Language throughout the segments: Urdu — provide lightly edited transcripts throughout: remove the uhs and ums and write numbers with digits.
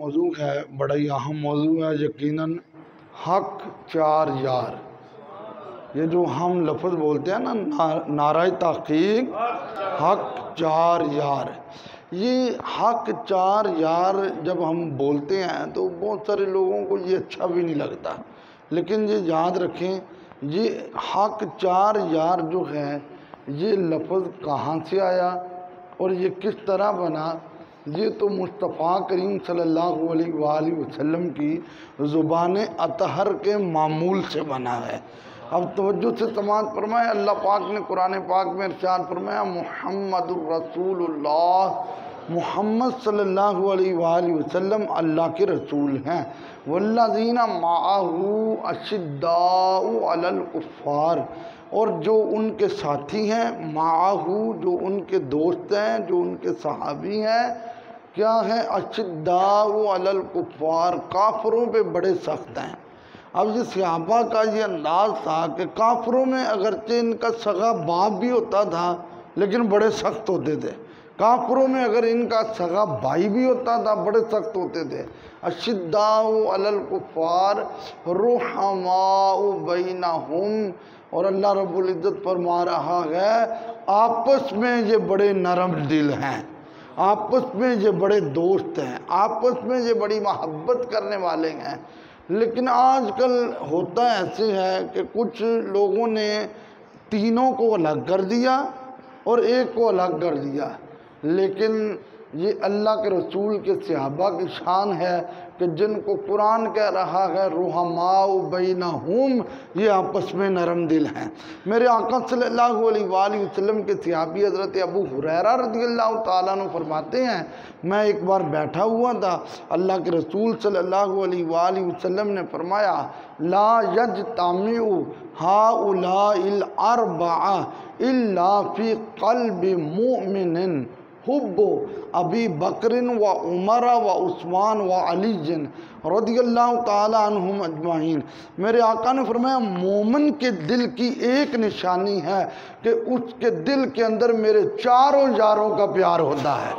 موضوع ہے، بڑا ہی اہم موضوع ہے یقیناً، حق چار یار۔ یہ جو ہم لفظ بولتے ہیں نا، نعرہ تحقیق حق چار یار، یہ حق چار یار جب ہم بولتے ہیں تو بہت سارے لوگوں کو یہ اچھا بھی نہیں لگتا، لیکن یہ یاد رکھیں یہ حق چار یار جو ہے یہ لفظ کہاں سے آیا اور یہ کس طرح بنا، یہ تو مصطفیٰ کریم صلی اللہ علیہ وآلہ وسلم کی زبان اطہر کے معمول سے بنا ہے۔ اب توجہ سے سماعت فرمائے، اللہ پاک نے قرآن پاک میں ارشاد فرمایا محمد الرسول اللہ، محمد صلی اللہ علیہ وآلہ وسلم اللہ کے رسول ہیں۔ والذین معہ اشداء علی الکفار، اور جو ان کے ساتھی ہیں، معہ جو ان کے دوست ہیں، جو ان کے صحابی ہیں، کیا ہے؟ اشداء علی الکفار، کافروں پہ بڑے سخت ہیں۔ اب یہ صحابہ کا یہ انداز تھا کہ کافروں میں اگرچہ ان کا سگا باپ بھی ہوتا تھا لیکن بڑے سخت ہوتے تھے، کافروں میں اگر ان کا سگا بھائی بھی ہوتا تھا بڑے سخت ہوتے تھے۔ اشداء علی الکفار رحماء بینہم، اور اللہ رب العزت فرما رہا ہے آپس میں یہ بڑے نرم دل ہیں، آپس میں یہ بڑے دوست ہیں، آپس میں یہ بڑی محبت کرنے والے ہیں۔ لیکن آج کل ہوتا ایسے ہے کہ کچھ لوگوں نے تینوں کو الگ کر دیا اور ایک کو الگ کر دیا، لیکن یہ اللہ کے رسول کے صحابہ کی شان ہے کہ جن کو قرآن کہہ رہا ہے رحماء بینہم، یہ آپس میں نرم دل ہیں۔ میرے آقا صلی اللہ علیہ وآلہ وسلم کے صحابی حضرت ابو ہریرہ رضی اللہ تعالیٰ عنہ فرماتے ہیں میں ایک بار بیٹھا ہوا تھا، اللہ کے رسول صلی اللہ علیہ وآلہ وسلم نے فرمایا لا یجتمع ہؤلاء الاربعہ الا فی قلب مؤمن حب ابی بکر و عمر و عثمان و علی رضی اللہ تعالی عنہم اجمعین۔ میرے آقا نے فرمایا مومن کے دل کی ایک نشانی ہے کہ اس کے دل کے اندر میرے چاروں یاروں کا پیار ہوتا ہے،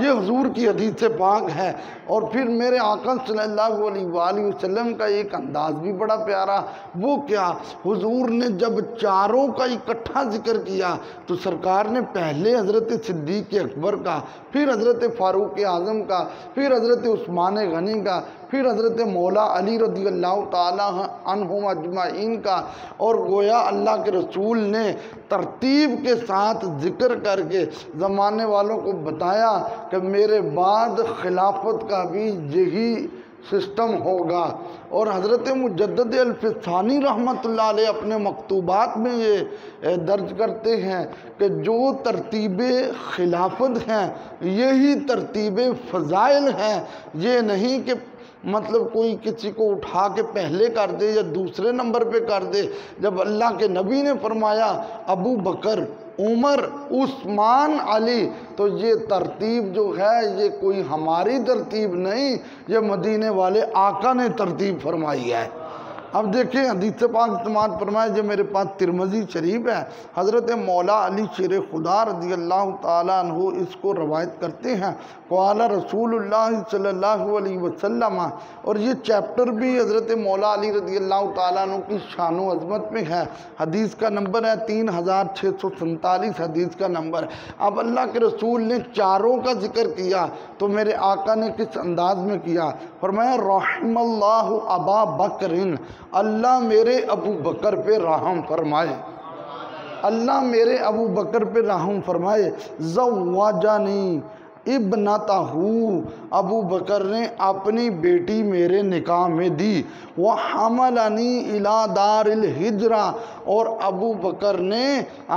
یہ حضور کی حدیث پاک ہے۔ اور پھر میرے آقا صلی اللہ علیہ وآلہ وسلم کا ایک انداز بھی بڑا پیارا، وہ کیا؟ حضور نے جب چاروں کا اکٹھا ذکر کیا تو سرکار نے پہلے حضرت صدیق اکبر کا، پھر حضرت فاروق اعظم کا، پھر حضرت عثمان غنی کا، پھر حضرت مولا علی رضی اللہ تعالیٰ عنہم اجمعین کا، اور گویا اللہ کے رسول نے ترتیب کے ساتھ ذکر کر کے زمانے والوں کو بتایا کہ میرے بعد خلافت کا بھی یہی سسٹم ہوگا۔ اور حضرت مجدد الفسانی رحمۃ اللہ علیہ اپنے مکتوبات میں یہ درج کرتے ہیں کہ جو ترتیب خلافت ہیں یہی ترتیب فضائل ہیں، یہ نہیں کہ مطلب کوئی کسی کو اٹھا کے پہلے کر دے یا دوسرے نمبر پہ کر دے۔ جب اللہ کے نبی نے فرمایا ابو بکر، عمر، عثمان، علی، تو یہ ترتیب جو ہے یہ کوئی ہماری ترتیب نہیں، یہ مدینے والے آقا نے ترتیب فرمائی ہے۔ اب دیکھیں حدیث پاک سماعت فرمائے جو میرے پاس ترمذی شریف ہے، حضرت مولا علی شیر خدا رضی اللہ تعالیٰ عنہ اس کو روایت کرتے ہیں قال رسول اللہ صلی اللہ علیہ وسلم، اور یہ چیپٹر بھی حضرت مولا علی رضی اللہ تعالیٰ عنہ کی شان و عظمت میں ہے۔ حدیث کا نمبر ہے 3647 حدیث کا نمبر۔ اب اللہ کے رسول نے چاروں کا ذکر کیا تو میرے آقا نے کس انداز میں کیا؟ فرمایا رحم اللہ ابا بکرن، اللہ میرے ابو بکر پہ رحم فرمائے، اللہ میرے ابو بکر پہ رحم فرمائے۔ زوجانی ابنتہ، ابو بکر نے اپنی بیٹی میرے نکاح میں دی۔ وحملنی الی دار الہجرہ، اور ابو بکر نے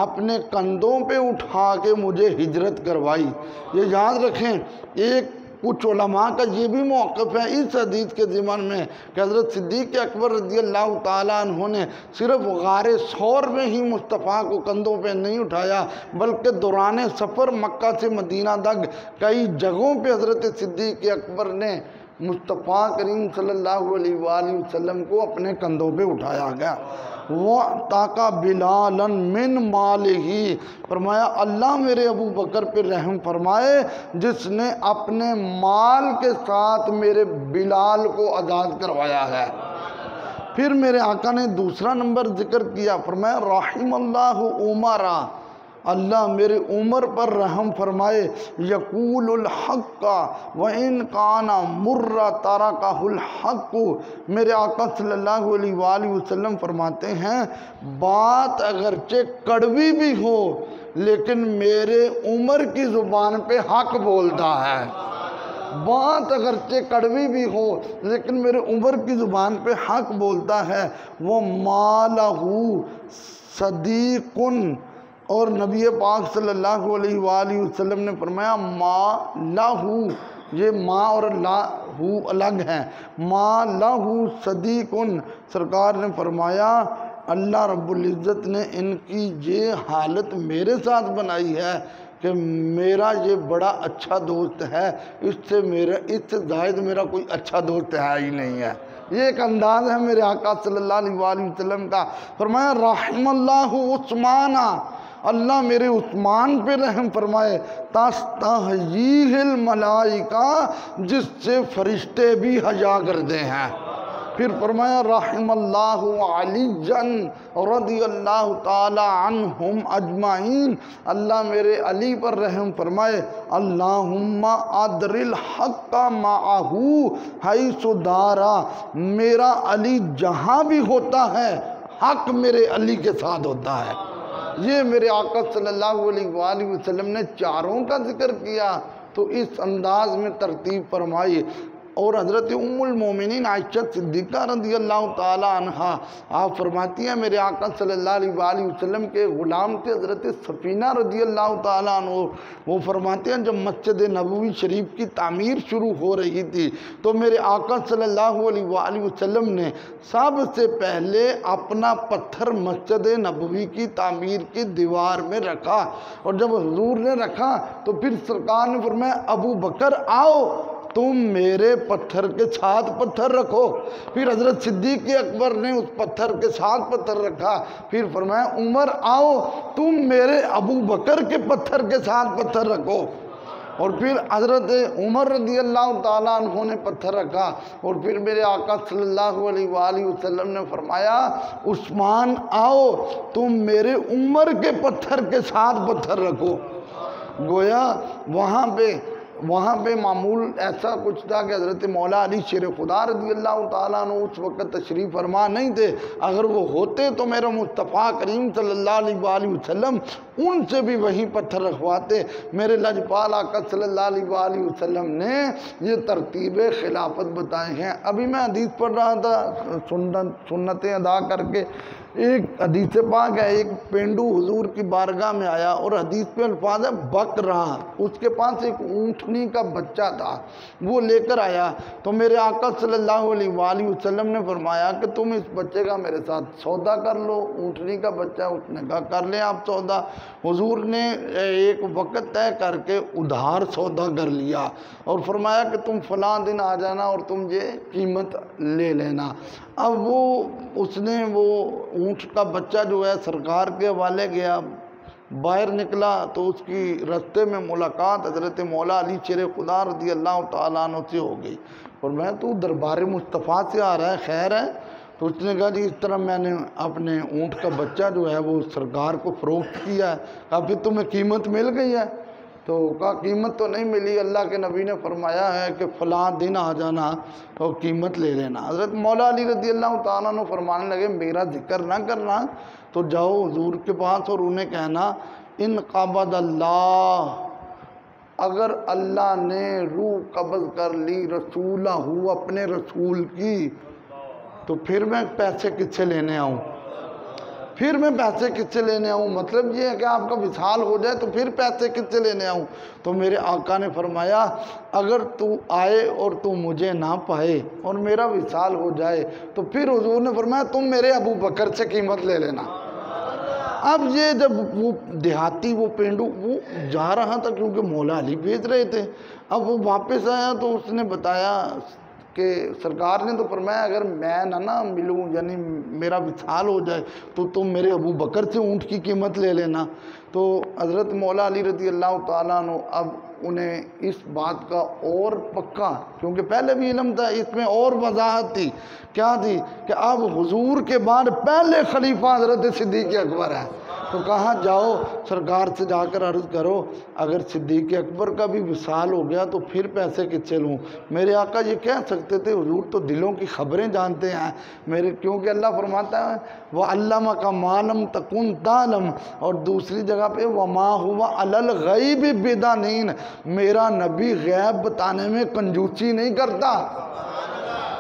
اپنے کندھوں پہ اٹھا کے مجھے ہجرت کروائی۔ یہ یاد رکھیں، ایک کچھ علماء کا یہ بھی موقف ہے اس حدیث کے ضمن میں کہ حضرت صدیق اکبر رضی اللہ تعالیٰ عنہ نے صرف غار ثور میں ہی مصطفیٰ کو کندھوں پہ نہیں اٹھایا، بلکہ دوران سفر مکہ سے مدینہ تک کئی جگہوں پہ حضرت صدیق اکبر نے مصطفیٰ کریم صلی اللہ علیہ وآلہ وسلم کو اپنے کندھوں پہ اٹھایا گیا۔ وَأَعْطَاكَ بِلَالًا مِّن مَالِهِ، فرمایا اللہ میرے ابو بکر پہ رحم فرمائے جس نے اپنے مال کے ساتھ میرے بلال کو آزاد کروایا ہے۔ پھر میرے آقا نے دوسرا نمبر ذکر کیا، فرمایا رحم اللہ عمرہ، اللہ میرے عمر پر رحم فرمائے، یقول الحق وَإِن كَانَ مُرَّ تَرَكَهُ الْحَقُّ، میرے آقا صلی اللہ علیہ وآلہ وسلم فرماتے ہیں بات اگرچہ کڑوی بھی ہو لیکن میرے عمر کی زبان پہ حق بولتا ہے۔ بات اگرچہ کڑوی بھی ہو لیکن میرے عمر کی زبان پہ حق بولتا ہے۔ وہ مالہ صدیقن، اور نبی پاک صلی اللہ علیہ وآلہ وسلم نے فرمایا ما لہو، یہ ما اور لاہو الگ ہیں، ما لہو صدیقن، سرکار نے فرمایا اللہ رب العزت نے ان کی یہ حالت میرے ساتھ بنائی ہے کہ میرا یہ بڑا اچھا دوست ہے، اس سے زائد میرا کوئی اچھا دوست ہے ہی نہیں ہے۔ یہ ایک انداز ہے میرے آقا صلی اللہ علیہ وآلہ وسلم کا۔ فرمایا رحم اللہ عثمان، اللہ میرے عثمان پہ رحم فرمائے، تستحییہ الملائکہ، جس سے فرشتے بھی حیا کرتے ہیں۔ پھر فرمایا رحم اللہ علی رضی اللہ تعالی عنہم اجمعین، اللہ میرے علی پر رحم فرمائے، اللہم ادر الحق معہ حیث دارا، میرا علی جہاں بھی ہوتا ہے حق میرے علی کے ساتھ ہوتا ہے۔ یہ میرے آقا صلی اللہ علیہ وآلہ وسلم نے چاروں کا ذکر کیا تو اس انداز میں ترتیب فرمائی۔ اور حضرت ام المومنین عائشہ صدیقہ رضی اللہ تعالی عنہ آپ فرماتی ہیں میرے آقا صلی اللہ علیہ وآلہ وسلم کے غلام تھے حضرت سفینہ رضی اللہ تعالی عنہ، وہ فرماتے ہیں جب مسجد نبوی شریف کی تعمیر شروع ہو رہی تھی تو میرے آقا صلی اللہ علیہ وآلہ وسلم نے سب سے پہلے اپنا پتھر مسجد نبوی کی تعمیر کی دیوار میں رکھا، اور جب حضور نے رکھا تو پھر سرکار نے فرمایا ابو بکر آؤ تم میرے پتھر کے ساتھ پتھر رکھو، پھر حضرت صدیق اکبر نے اس پتھر کے ساتھ پتھر رکھا، پھر فرمایا عمر آؤ تم میرے ابو بکر کے پتھر کے ساتھ پتھر رکھو، اور پھر حضرت عمر رضی اللہ تعالیٰ عنہ نے پتھر رکھا، اور پھر میرے آقا صلی اللہ علیہ وآلہ وسلم نے فرمایا عثمان آؤ تم میرے عمر کے پتھر کے ساتھ پتھر رکھو۔ گویا وہاں پہ معمول ایسا کچھ تھا کہ حضرت مولا علی شیر خدا رضی اللہ تعالیٰ عنہ اس وقت تشریف فرما نہیں تھے، اگر وہ ہوتے تو میرا مصطفیٰ کریم صلی اللہ علیہ وآلہ وسلم ان سے بھی وہی پتھر رکھواتے۔ میرے لجپال آقا صلی اللہ علیہ وآلہ وسلم نے یہ ترتیب خلافت بتائے ہیں۔ ابھی میں حدیث پڑھ رہا تھا سنتیں ادا کر کے، ایک حدیث پاک ہے، ایک پینڈو حضور کی بارگاہ میں آیا اور حدیث پہ الفاظ ہے بک رہا، اس کے پاس ایک اونٹنی کا بچہ تھا، وہ لے کر آیا تو میرے آقا صلی اللہ علیہ وآلہ وسلم نے فرمایا کہ تم اس بچے کا میرے ساتھ سودا کر لو، اونٹنی کا بچہ، اس نے کہا کر لیں آپ سودا۔ حضور نے ایک وقت طے کر کے ادھار سودا کر لیا اور فرمایا کہ تم فلاں دن آ جانا اور تم یہ قیمت لے لینا۔ اب اس نے وہ اونٹ کا بچہ جو ہے سرکار کے حوالے گیا، باہر نکلا تو اس کی رستے میں ملاقات حضرت مولا علی شیر خدا رضی اللہ تعالیٰ عنہ سے ہو گئی، اور میں تو دربار مصطفیٰ سے آ رہا ہے خیر ہے؟ تو اس نے کہا جی اس طرح میں نے اپنے اونٹ کا بچہ جو ہے وہ سرکار کو فروخت کیا ہے۔ کہا پھر تمہیں قیمت مل گئی ہے؟ تو کہا قیمت تو نہیں ملی، اللہ کے نبی نے فرمایا ہے کہ فلاں دن آ جانا اور قیمت لے لینا۔ حضرت مولا علی رضی اللہ تعالیٰ عنہ فرمانے لگے میرا ذکر نہ کرنا تو جاؤ حضور کے پاس اور انہیں کہنا ان قبض اللہ، اگر اللہ نے روح قبض کر لی رسولہ ہو اپنے رسول کی تو پھر میں پیسے کس سے لینے آؤں؟ پھر میں پیسے کس سے لینے آؤں؟ مطلب یہ ہے کہ آپ کا وصال ہو جائے تو پھر پیسے کس سے لینے آؤں؟ تو میرے آقا نے فرمایا اگر تو آئے اور تو مجھے نہ پائے اور میرا وصال ہو جائے تو پھر حضور نے فرمایا تم میرے ابو بکر سے قیمت لے لینا۔ اب یہ جب وہ دیہاتی وہ پینڈو وہ جا رہا تھا کیونکہ مولا علی بھیج رہے تھے، اب وہ واپس آیا تو اس نے بتایا کہ سرکار نے تو فرمایا اگر میں نہ ملوں یعنی میرا وصال ہو جائے تو تم میرے ابو بکر سے اونٹ کی قیمت لے لینا۔ تو حضرت مولا علی رضی اللہ تعالیٰ عنہ اب انہیں اس بات کا اور پکا، کیونکہ پہلے بھی علم تھا، اس میں اور وضاحت تھی، کیا تھی کہ اب حضور کے بعد پہلے خلیفہ حضرت صدیق اکبر ہے۔ تو کہا جاؤ سرکار سے جا کر عرض کرو اگر صدیق اکبر کا بھی وصال ہو گیا تو پھر پیسے کس سے لوں۔ میرے آقا یہ کہہ سکتے تھے حضور تو دلوں کی خبریں جانتے ہیں میرے، کیونکہ اللہ فرماتا ہے وَعَلَّمَكَ مَا لَمْ تَكُنْ تَعْلَمْ، اور دوسری جگہ پہ وَمَا هُوَ عَلَى الْغَيْبِ بِضَنِينٍ، میرا نبی غیب بتانے میں کنجوسی نہیں کرتا۔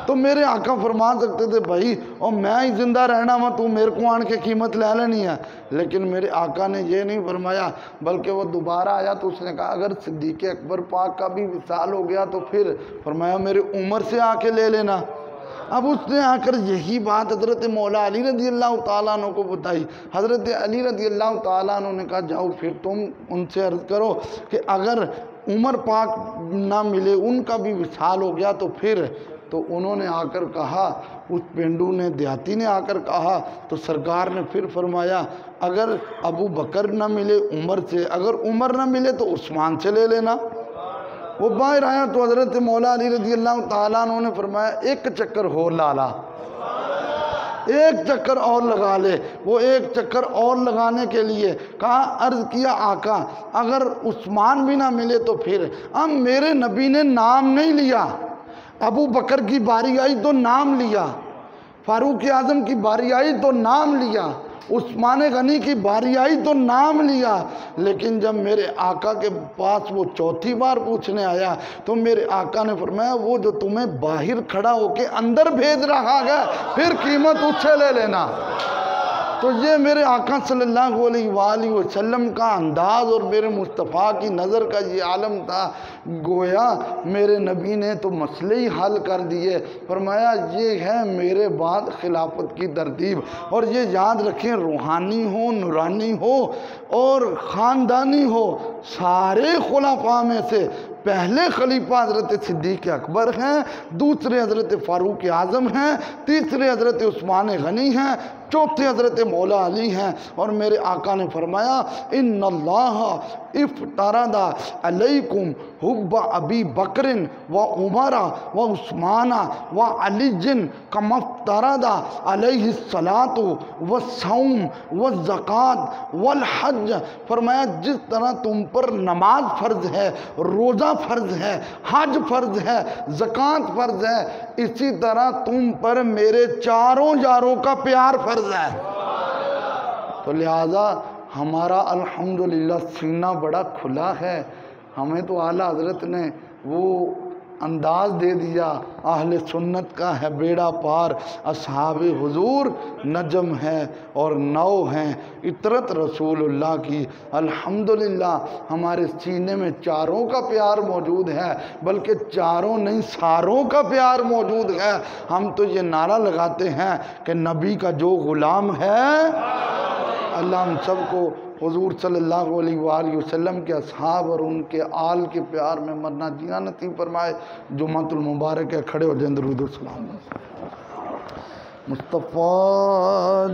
تو میرے آقا فرما سکتے تھے بھائی اور میں ہی زندہ رہنا ہوں تو میرے کو آن کے قیمت لے لینی ہے، لیکن میرے آقا نے یہ نہیں فرمایا، بلکہ وہ دوبارہ آیا تو اس نے کہا اگر صدیق اکبر پاک کا بھی وصال ہو گیا تو پھر فرمایا میرے عمر سے آ کے لے لینا۔ اب اس نے آ کر یہی بات حضرت مولا علی رضی اللہ تعالیٰ عنہ کو بتائی۔ حضرت علی رضی اللہ تعالیٰ عنہ نے کہا جاؤ پھر تم ان سے عرض کرو کہ اگر عمر پاک نہ ملے ان کا بھی وصال ہو گیا تو پھر، تو انہوں نے آ کر کہا، اس پینڈو نے دیہاتی نے آ کر کہا تو سرکار نے پھر فرمایا اگر ابو بکر نہ ملے عمر سے، اگر عمر نہ ملے تو عثمان سے لے لینا۔ وہ باہر آیا تو حضرت مولا علی رضی اللہ تعالیٰ عنہ نے فرمایا ایک چکر اور لالا، ایک چکر اور لگا لے۔ وہ ایک چکر اور لگانے کے لیے کہا، عرض کیا آقا اگر عثمان بھی نہ ملے تو پھر، اب میرے نبی نے نام نہیں لیا، ابو بکر کی باری آئی تو نام لیا، فاروق اعظم کی باری آئی تو نام لیا، عثمان غنی کی باری آئی تو نام لیا، لیکن جب میرے آقا کے پاس وہ چوتھی بار پوچھنے آیا تو میرے آقا نے فرمایا وہ جو تمہیں باہر کھڑا ہو کے اندر بھیج رہا ہے پھر قیمت اس سے لے لینا۔ تو یہ میرے آقا صلی اللہ علیہ وآلہ وسلم کا انداز اور میرے مصطفیٰ کی نظر کا یہ عالم تھا، گویا میرے نبی نے تو مسئلے ہی حل کر دیے۔ فرمایا یہ ہے میرے بعد خلافت کی ترتیب، اور یہ یاد رکھیں روحانی ہو، نورانی ہو اور خاندانی ہو، سارے خلفاء میں سے پہلے خلیفہ حضرت صدیق اکبر ہیں، دوسرے حضرت فاروق اعظم ہیں، تیسرے حضرت عثمان غنی ہیں، چوتھے حضرت مولا علی ہیں۔ اور میرے آقا نے فرمایا ان اللہ افترض علیکم حب ابی بکر و عمر و عثمان و علی کما افترض علیہ الصلاۃ والصوم والزکوٰۃ والحج، فرمایا جس طرح تم پر نماز فرض ہے، روزہ فرض ہے، حج فرض ہے، زکوٰۃ فرض ہے، اسی طرح تم پر میرے چاروں یاروں کا پیار فرض ہے۔ تو لہذا ہمارا الحمدللہ سینہ بڑا کھلا ہے، ہمیں تو اعلیٰ حضرت نے وہ انداز دے دیا، اہل سنت کا ہے بیڑا پار، اصحاب حضور نجم ہے اور نو ہیں، عطرت رسول اللہ کی۔ الحمدللہ ہمارے سینے میں چاروں کا پیار موجود ہے، بلکہ چاروں نہیں ساروں کا پیار موجود ہے۔ ہم تو یہ نعرہ لگاتے ہیں کہ نبی کا جو غلام ہے، اللہ ہم سب کو حضور صلی اللہ علیہ وآلہ وسلم کے اصحاب اور ان کے آل کے پیار میں مرنا جینا نصیب فرمائے۔ جمعۃ المبارک ہے، کھڑے ہو جائیں، درود و سلام مصطفیٰ